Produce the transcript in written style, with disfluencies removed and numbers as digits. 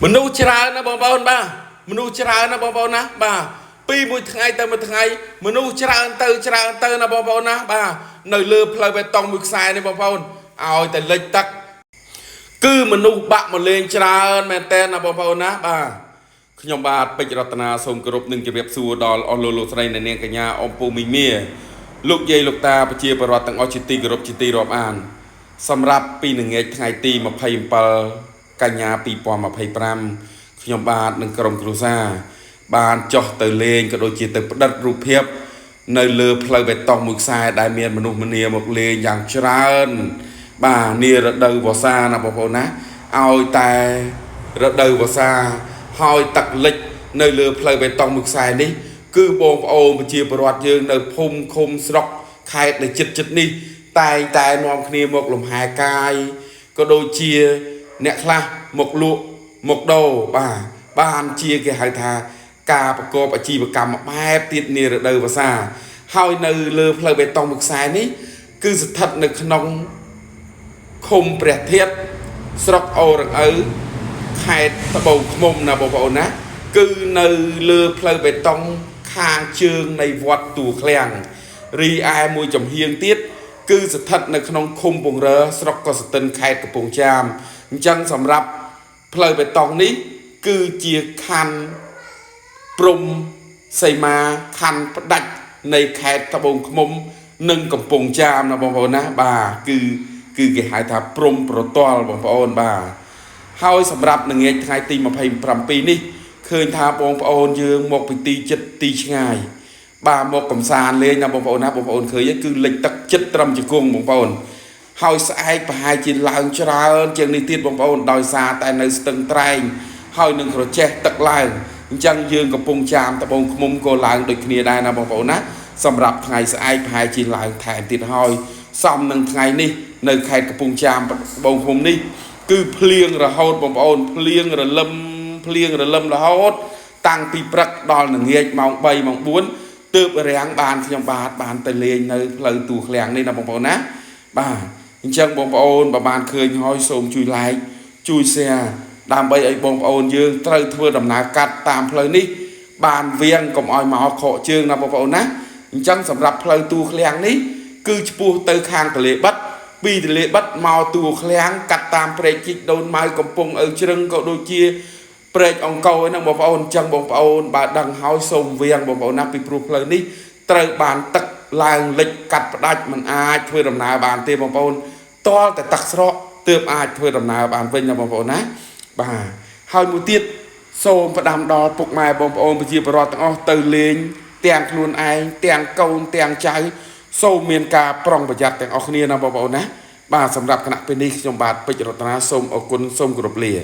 មនុស្សច្រើនណាបងប្អូនបាទមនុស្សច្រើនណាបងប្អូនណាបាទពីមួយថ្ងៃទៅមួយថ្ងៃមនុស្សច្រើនទៅណាបងប្អូនណាបាទនៅលើផ្លូវបេតុងមួយខ្សែនេះបងប្អូនឲ្យតែលិចទឹកគឺមនុស្សបាក់មកលេងច្រើនមែនតើណាបងប្អូនណាបាទខ្ញុំបាទពេជ្ររតនាសូមគោរពនិងជម្រាបសួរដល់អស់លោកស្រីអ្នកនាងកញ្ញាអ៊ំពូមីមីលោកយាយលោកតាប្រជាពលរដ្ឋទាំងអស់ជាទីគោរពជាទីរាប់អានសម្រាប់ពីល្ងាចថ្ងៃទី27កញ្ញា2025ខ្ញុំបាទនិងក្រុមគ្រួសារបានចុះទៅលេងក៏ដូចជាទៅផ្ដិតរូបភាពនៅលើផ្លូវបេតុងមួយខ្សែដែលមានមនុស្សម្នាមកលេងយ៉ាងច្រើនបាទនារដូវវស្សាណាបងប្អូនណាឲ្យតែរដូវវស្សាហើយទឹកលិចនៅលើផ្លូវបេតុងមួយខ្សែនេះគឺបងប្អូនប្រជាពលរដ្ឋយើងនៅភូមិឃុំស្រុកខេត្តនៅជិតនេះតែនាំគ្នាមកលំហែកាយក៏ដូចជាអ្នកខ្លះមកលក់មកដូរបាទបានជាគេហៅថាការប្រកបអាជីវកម្មបែបទៀតនារដូវវស្សាហើយនៅលើផ្លូវបេតុងមួយខ្សែនេះគឺស្ថិតនៅក្នុងឃុំព្រះធាតុស្រុកអូរងឪខេត្តត្បូងឃ្មុំណាបងប្អូនណាគឺនៅលើផ្លូវបេតុងខាងជើងនៃវត្តទូឃ្លាំងរីឯមួយចំហៀងទៀតគឺស្ថិតនៅក្នុងឃុំពងរើស្រុកកោះស្ទឹងខេត្តកំពង់ចាមអញ្ចឹងសម្រាប់ផ្លូវបេតុងនេះគឺជាខណ្ឌព្រំសីមាខណ្ឌផ្ដាច់នៃខេត្តត្បូងឃ្មុំនិងកំពង់ចាមណាបងប្អូនណាបាទគឺគេហៅថាព្រំប្រទាល់បងប្អូនបាទហើយសម្រាប់ល្ងាចថ្ងៃទី27នេះឃើញថាបងប្អូនយើងមកពីទីចិត្តទីឆ្ងាយបាទមកកំសាន្តលេងណាបងប្អូនណាបងប្អូនឃើញគឺលិចទឹកចិត្តត្រឹមជង្គង់បងប្អូនហើយស្អែកប្រហែលជាឡើងច្រើនជាងនេះទៀតបងប្អូនដោយសារតែនៅស្ទឹងត្រែងហើយនឹងក្រចេះទឹកឡើងអញ្ចឹងយើងកំពុងចាមត្បូងឃ្មុំក៏ឡើងដូចគ្នាដែរណាបងប្អូនណាសម្រាប់ថ្ងៃស្អែកប្រហែលជាឡើងថែមទៀតហើយសំនឹងថ្ងៃនេះនៅខេត្តកំពង់ចាមត្បូងឃ្មុំនេះគឺភ្លៀងរហូតបងប្អូនភ្លៀងរលឹមរហូតតាំងពីព្រឹកដល់ល្ងាចម៉ោង3ម៉ោង4ទើបរាំងបានខ្ញុំបានទៅលេងនៅផ្លូវទូឃ្លាំងនេះណាបងប្អូនណាបាទអញ្ចឹងបងប្អូនបើបានឃើញហើយសូមជួយ like ជួយ share ដើម្បីឲ្យបងប្អូនយើងត្រូវធ្វើដំណើរកាត់តាមផ្លូវនេះបានវៀងកុំឲ្យមកខកជើងណាបងប្អូនណាអញ្ចឹងសម្រាប់ផ្លូវទូឃ្លាំងនេះគឺឆ្ពោះទៅខាងទលេបិទពីទលេបិទមកទូឃ្លាំងកាត់តាមព្រែកជីកដូនម៉ៅកំពង់ឪជ្រឹងក៏ដូចជាព្រែកអង្គរហ្នឹងបងប្អូនអញ្ចឹងបងប្អូនបើដឹងហើយសូមវៀងបងប្អូនណាពីព្រោះផ្លូវនេះត្រូវបានទឹកឡើងលិចកាត់ផ្ដាច់មិនអាចធ្វើដំណើរបានទេបងប្អូនតលតែទឹកស្រកទើបអាចធ្វើដំណើរបានវិញណាបងប្អូនណាបាទហើយមួយទៀតសូមផ្ដាំដល់ពុកម៉ែបងប្អូនប្រជាពលរដ្ឋទាំងអស់ទៅលេងទាំងខ្លួនឯងទាំងកូនទាំងចៅសូមមានការប្រុងប្រយ័ត្នទាំងអស់គ្នាណាបងប្អូនណាបាទសម្រាប់គណៈពេលនេះខ្ញុំបាទពេជ្ររតនាសូមអរគុណសូមគោរពលា